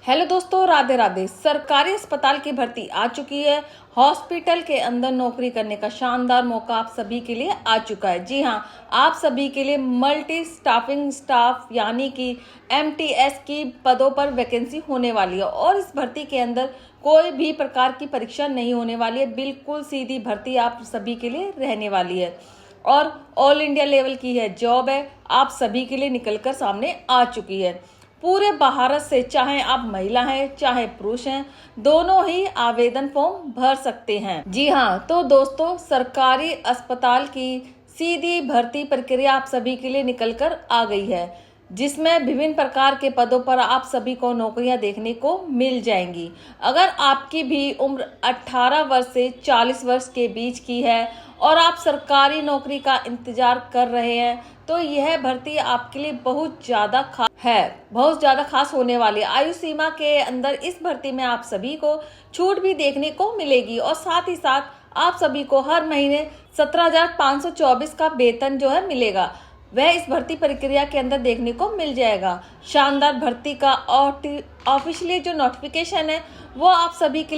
Hello दोस्तों, राधे राधे। सरकारी अस्पताल की भर्ती आ चुकी है। हॉस्पिटल के अंदर नौकरी करने का शानदार मौका आप सभी के लिए आ चुका है। जी हाँ, आप सभी के लिए मल्टी स्टाफिंग स्टाफ यानी कि MTS की पदों पर वैकेंसी होने वाली है और इस भर्ती के अंदर कोई भी प्रकार की परीक्षा नहीं होने वाली है। बिल्कुल सीधी भर्ती आप सभी के लिए रहने वाली है और ऑल इंडिया लेवल की है जॉब है, आप सभी के लिए निकलकर सामने आ चुकी है। पूरे भारत से चाहे आप महिला हैं चाहे पुरुष हैं, दोनों ही आवेदन फॉर्म भर सकते हैं। जी हाँ, तो दोस्तों सरकारी अस्पताल की सीधी भर्ती प्रक्रिया आप सभी के लिए निकलकर आ गई है, जिसमें विभिन्न प्रकार के पदों पर आप सभी को नौकरियां देखने को मिल जाएंगी। अगर आपकी भी उम्र 18 वर्ष से 40 वर्ष के बीच की है और आप सरकारी नौकरी का इंतजार कर रहे हैं तो यह भर्ती आपके लिए बहुत ज़्यादा खास होने वाली है। आयु सीमा के अंदर इस भर्ती में आप सभी को छूट भी देखने को मिलेगी और साथ ही साथ आप सभी को हर महीने 17,524 का वेतन जो है मिलेगा, वह इस भर्ती प्रक्रिया के अंदर देखने को मिल जाएगा। शानदार भर्ती का ऑफिशियली जो नोटिफिकेशन है वो आप सभी के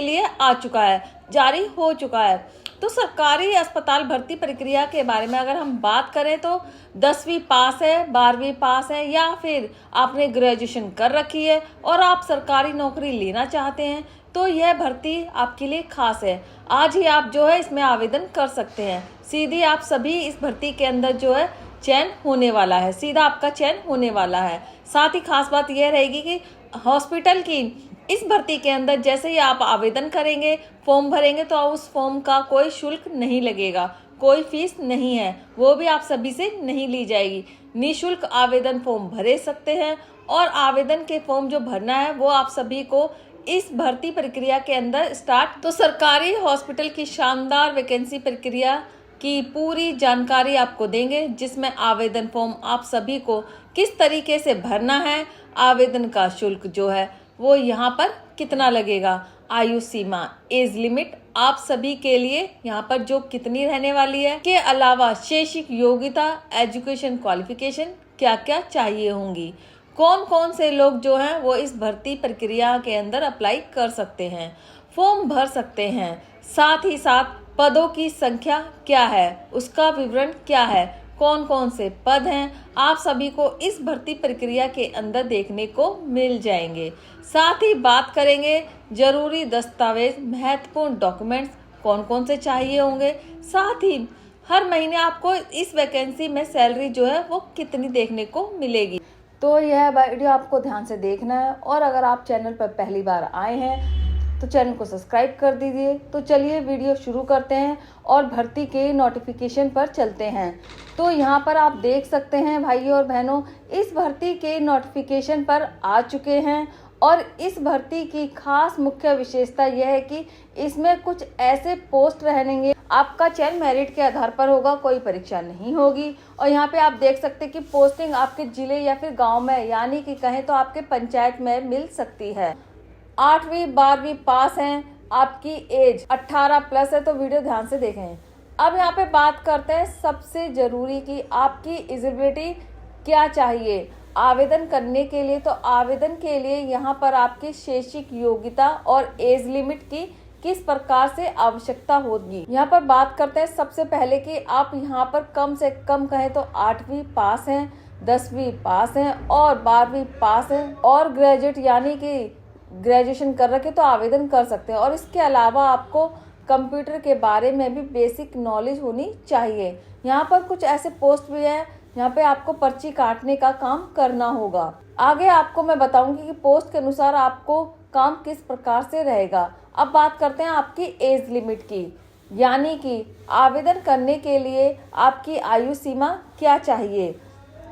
लिए आ चुका है, जारी हो चुका है। तो सरकारी अस्पताल भर्ती प्रक्रिया के बारे में अगर हम बात करें तो 10वीं पास है, 12वीं पास है या फिर आपने ग्रेजुएशन कर रखी है और आप सरकारी नौकरी लेना चाहते हैं तो यह भर्ती आपके लिए खास है। आज ही आप जो है इसमें आवेदन कर सकते हैं। सीधी आप सभी इस भर्ती के अंदर जो है चयन होने वाला है, सीधा आपका चयन होने वाला है। साथ ही खास बात यह रहेगी कि हॉस्पिटल की इस भर्ती के अंदर जैसे ही आप आवेदन करेंगे, फॉर्म भरेंगे तो उस फॉर्म का कोई शुल्क नहीं लगेगा, कोई फीस नहीं है, वो भी आप सभी से नहीं ली जाएगी। निःशुल्क आवेदन फॉर्म भरे सकते हैं और आवेदन के फॉर्म जो भरना है वो आप सभी को इस भर्ती प्रक्रिया के अंदर तो सरकारी हॉस्पिटल की शानदार वैकेंसी प्रक्रिया की पूरी जानकारी आपको देंगे, जिसमें आवेदन फॉर्म आप सभी को किस तरीके से भरना है, आवेदन का शुल्क जो है वो यहाँ पर कितना लगेगा, आयु सीमा एज लिमिट आप सभी के लिए यहाँ पर जो कितनी रहने वाली है, के अलावा शैक्षिक योग्यता एजुकेशन क्वालिफिकेशन क्या क्या चाहिए होंगी, कौन कौन से लोग जो हैं वो इस भर्ती प्रक्रिया के अंदर अप्लाई कर सकते हैं, फॉर्म भर सकते हैं, साथ ही साथ पदों की संख्या क्या है, उसका विवरण क्या है, कौन कौन से पद हैं, आप सभी को इस भर्ती प्रक्रिया के अंदर देखने को मिल जाएंगे। साथ ही बात करेंगे जरूरी दस्तावेज, महत्वपूर्ण डॉक्यूमेंट्स कौन कौन से चाहिए होंगे, साथ ही हर महीने आपको इस वैकेंसी में सैलरी जो है वो कितनी देखने को मिलेगी। तो यह वीडियो आपको ध्यान से देखना है और अगर आप चैनल पर पहली बार आए हैं तो चैनल को सब्सक्राइब कर दीजिए। तो चलिए वीडियो शुरू करते हैं और भर्ती के नोटिफिकेशन पर चलते हैं। तो यहाँ पर आप देख सकते हैं भाइयों और बहनों, इस भर्ती के नोटिफिकेशन पर आ चुके हैं और इस भर्ती की खास मुख्य विशेषता यह है कि इसमें कुछ ऐसे पोस्ट रहेंगे, आपका चयन मेरिट के आधार पर होगा, कोई परीक्षा नहीं होगी। और यहाँ पे आप देख सकते हैं कि पोस्टिंग आपके जिले या फिर गांव में यानी कि कहें तो आपके पंचायत में मिल सकती है। 8वीं 12वीं पास हैं, आपकी एज 18 प्लस है, तो वीडियो ध्यान से देखें। अब यहाँ पे बात करते हैं सबसे जरूरी कि आपकी एलिजिबिलिटी क्या चाहिए आवेदन करने के लिए। तो आवेदन के लिए यहाँ पर आपकी शैक्षिक योग्यता और एज लिमिट की किस प्रकार से आवश्यकता होगी, यहाँ पर बात करते हैं सबसे पहले कि आप यहाँ पर कम से कम कहें तो 8वीं पास हैं, 10वीं पास हैं और 12वीं पास हैं और ग्रेजुएट यानी कि ग्रेजुएशन कर रखे तो आवेदन कर सकते हैं। और इसके अलावा आपको कंप्यूटर के बारे में भी बेसिक नॉलेज होनी चाहिए। यहाँ पर कुछ ऐसे पोस्ट भी है, यहाँ पे आपको पर्ची काटने का काम करना होगा। आगे आपको मैं बताऊंगी कि पोस्ट के अनुसार आपको काम किस प्रकार से रहेगा। अब बात करते हैं आपकी एज लिमिट की, यानी कि आवेदन करने के लिए आपकी आयु सीमा क्या चाहिए।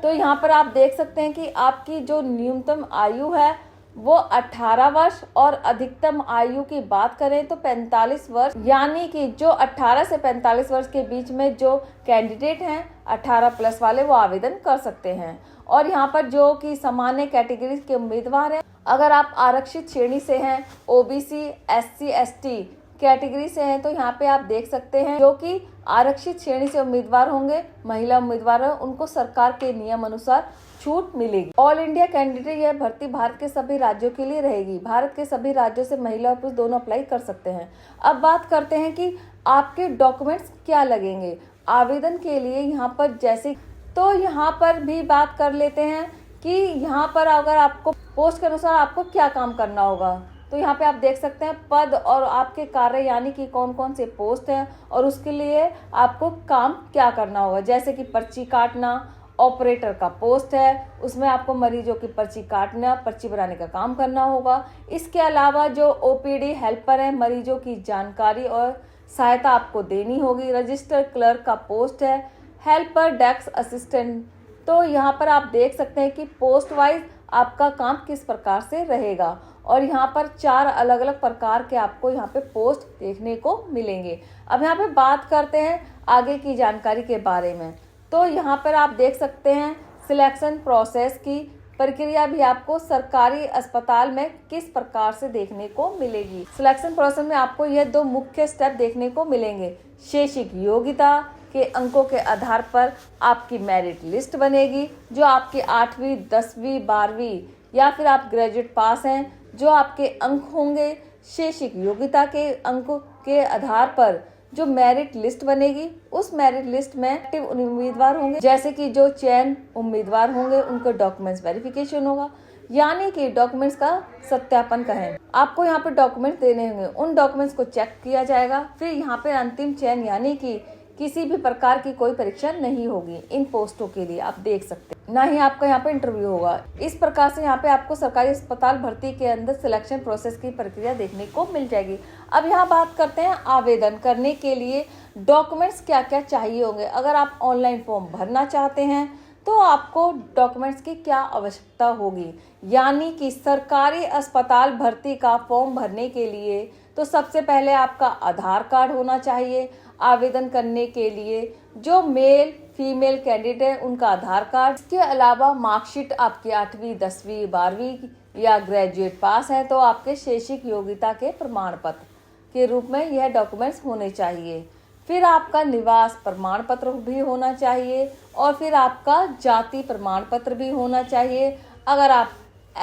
तो यहाँ पर आप देख सकते हैं कि आपकी जो न्यूनतम आयु है वो 18 वर्ष और अधिकतम आयु की बात करें तो 45 वर्ष, यानी कि जो 18 से 45 वर्ष के बीच में जो कैंडिडेट हैं 18 प्लस वाले वो आवेदन कर सकते हैं। और यहाँ पर जो कि सामान्य कैटेगरी के उम्मीदवार हैं, अगर आप आरक्षित श्रेणी से हैं, OBC SC ST कैटेगरी से हैं, तो यहाँ पे आप देख सकते हैं जो कि आरक्षित श्रेणी से उम्मीदवार होंगे, महिला उम्मीदवार हैं, उनको सरकार के नियम अनुसार छूट मिलेगी। ऑल इंडिया कैंडिडेट यह भर्ती भारत के सभी राज्यों के लिए रहेगी। भारत के सभी राज्यों से महिला और पुरुष दोनों अप्लाई कर सकते हैं। अब बात करते हैं कि आपके डॉक्यूमेंट्स क्या लगेंगे आवेदन के लिए। यहाँ पर जैसे तो यहाँ पर भी बात कर लेते हैं कि यहाँ पर अगर आपको पोस्ट के अनुसार आपको क्या काम करना होगा, तो यहाँ पे आप देख सकते हैं पद और आपके कार्य, यानी कि कौन कौन से पोस्ट हैं और उसके लिए आपको काम क्या करना होगा। जैसे कि पर्ची काटना, ऑपरेटर का पोस्ट है, उसमें आपको मरीजों की पर्ची काटना, पर्ची बनाने का काम करना होगा। इसके अलावा जो ओपीडी हेल्पर है, मरीजों की जानकारी और सहायता आपको देनी होगी। रजिस्टर क्लर्क का पोस्ट है, हेल्पर डेस्क असिस्टेंट। तो यहाँ पर आप देख सकते हैं कि पोस्ट वाइज आपका काम किस प्रकार से रहेगा और यहाँ पर 4 अलग अलग प्रकार के आपको यहाँ पे पोस्ट देखने को मिलेंगे। अब यहाँ पे बात करते हैं आगे की जानकारी के बारे में। तो यहाँ पर आप देख सकते हैं सिलेक्शन प्रोसेस की प्रक्रिया भी आपको सरकारी अस्पताल में किस प्रकार से देखने को मिलेगी। सिलेक्शन प्रोसेस में आपको यह 2 मुख्य स्टेप देखने को मिलेंगे। शैक्षिक योग्यता के अंकों के आधार पर आपकी मेरिट लिस्ट बनेगी, जो आपकी 8वीं, 10वीं, 12वीं या फिर आप ग्रेजुएट पास हैं, जो आपके अंक होंगे। शैक्षिक योग्यता के अंकों के आधार पर जो मेरिट लिस्ट बनेगी, उस मेरिट लिस्ट में एक्टिव उम्मीदवार होंगे, जैसे कि जो चयन उम्मीदवार होंगे उनके डॉक्यूमेंट्स वेरिफिकेशन होगा, यानी कि डॉक्यूमेंट्स का सत्यापन कहें। आपको यहाँ पे डॉक्यूमेंट्स देने होंगे, उन डॉक्यूमेंट्स को चेक किया जाएगा। फिर यहाँ पे अंतिम चयन, यानी कि किसी भी प्रकार की कोई परीक्षा नहीं होगी इन पोस्टों के लिए, आप देख सकते हैं, ना ही आपका यहाँ पे इंटरव्यू होगा। इस प्रकार से यहाँ पे आपको सरकारी अस्पताल भर्ती के अंदर सिलेक्शन प्रोसेस की प्रक्रिया देखने को मिल जाएगी। अब यहाँ बात करते हैं आवेदन करने के लिए डॉक्यूमेंट्स क्या क्या चाहिए होंगे। अगर आप ऑनलाइन फॉर्म भरना चाहते हैं तो आपको डॉक्यूमेंट्स की क्या आवश्यकता होगी, यानी कि सरकारी अस्पताल भर्ती का फॉर्म भरने के लिए तो सबसे पहले आपका आधार कार्ड होना चाहिए। आवेदन करने के लिए जो मेल फीमेल कैंडिडेट है उनका आधार कार्ड, इसके अलावा मार्कशीट आपकी 8वीं, 10वीं, 12वीं या ग्रेजुएट पास है तो आपके शैक्षिक योग्यता के प्रमाण पत्र के रूप में यह डॉक्यूमेंट्स होने चाहिए। फिर आपका निवास प्रमाण पत्र भी होना चाहिए और फिर आपका जाति प्रमाण पत्र भी होना चाहिए। अगर आप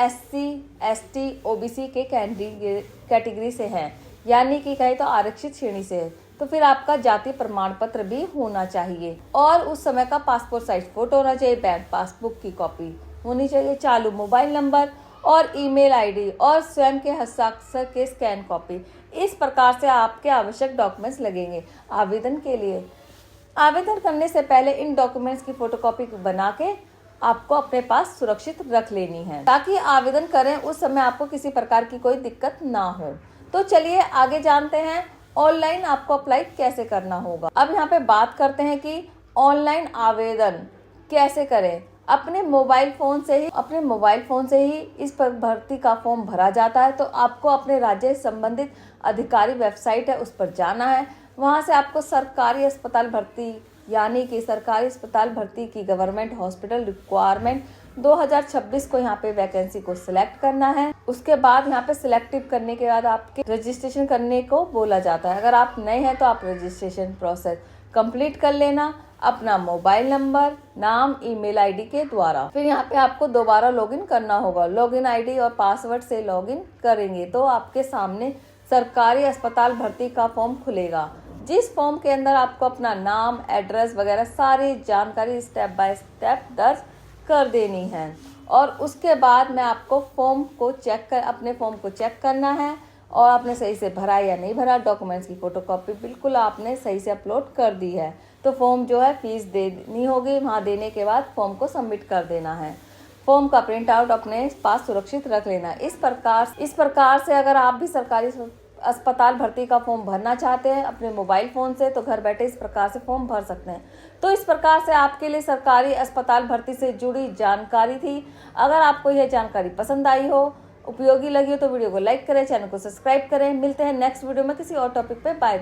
SC, ST, OBC के कैटेगरी से हैं, यानी कि कहे तो आरक्षित श्रेणी से है, तो फिर आपका जाति प्रमाण पत्र भी होना चाहिए और उस समय का पासपोर्ट साइज फोटो होना चाहिए, बैंक पासबुक की कॉपी होनी चाहिए, चालू मोबाइल नंबर और ईमेल आईडी और स्वयं के हस्ताक्षर के स्कैन कॉपी। इस प्रकार से आपके आवश्यक डॉक्यूमेंट्स लगेंगे आवेदन के लिए। आवेदन करने से पहले इन डॉक्यूमेंट्स की फोटोकॉपी बना के आपको अपने पास सुरक्षित रख लेनी है, ताकि आवेदन करें उस समय आपको किसी प्रकार की कोई दिक्कत ना हो। तो चलिए आगे जानते हैं ऑनलाइन आपको अप्लाई कैसे करना होगा। अब यहाँ पे बात करते हैं कि ऑनलाइन आवेदन कैसे करें। अपने मोबाइल फ़ोन से ही इस पर भर्ती का फॉर्म भरा जाता है। तो आपको अपने राज्य संबंधित अधिकारी वेबसाइट है उस पर जाना है। वहाँ से आपको सरकारी अस्पताल भर्ती, यानी कि सरकारी अस्पताल भर्ती की गवर्नमेंट हॉस्पिटल रिक्वायरमेंट 2026 को यहाँ पे वैकेंसी को सिलेक्ट करना है। उसके बाद यहाँ पे सिलेक्टिव करने के बाद आपके रजिस्ट्रेशन करने को बोला जाता है। अगर आप नए हैं तो आप रजिस्ट्रेशन प्रोसेस कंप्लीट कर लेना अपना मोबाइल नंबर, नाम, ईमेल आईडी के द्वारा। फिर यहाँ पे आपको दोबारा लॉगिन करना होगा। लॉगिन आईडी और पासवर्ड से लॉगिन करेंगे तो आपके सामने सरकारी अस्पताल भर्ती का फॉर्म खुलेगा, जिस फॉर्म के अंदर आपको अपना नाम, एड्रेस वगैरह सारी जानकारी स्टेप बाय स्टेप दर्ज कर देनी है। और उसके बाद में आपको अपने फॉर्म को चेक करना है और आपने सही से भरा या नहीं भरा। डॉक्यूमेंट्स की फोटोकॉपी बिल्कुल आपने सही से अपलोड कर दी है तो फॉर्म जो है फीस देनी होगी। वहाँ देने के बाद फॉर्म को सबमिट कर देना है। फॉर्म का प्रिंट आउट अपने पास सुरक्षित रख लेना। इस प्रकार से अगर आप भी सरकारी अस्पताल भर्ती का फॉर्म भरना चाहते हैं अपने मोबाइल फ़ोन से तो घर बैठे इस प्रकार से फॉर्म भर सकते हैं। तो इस प्रकार से आपके लिए सरकारी अस्पताल भर्ती से जुड़ी जानकारी थी। अगर आपको यह जानकारी पसंद आई हो, उपयोगी लगी हो तो वीडियो को लाइक करें, चैनल को सब्सक्राइब करें। मिलते हैं नेक्स्ट वीडियो में किसी और टॉपिक पे। बाय।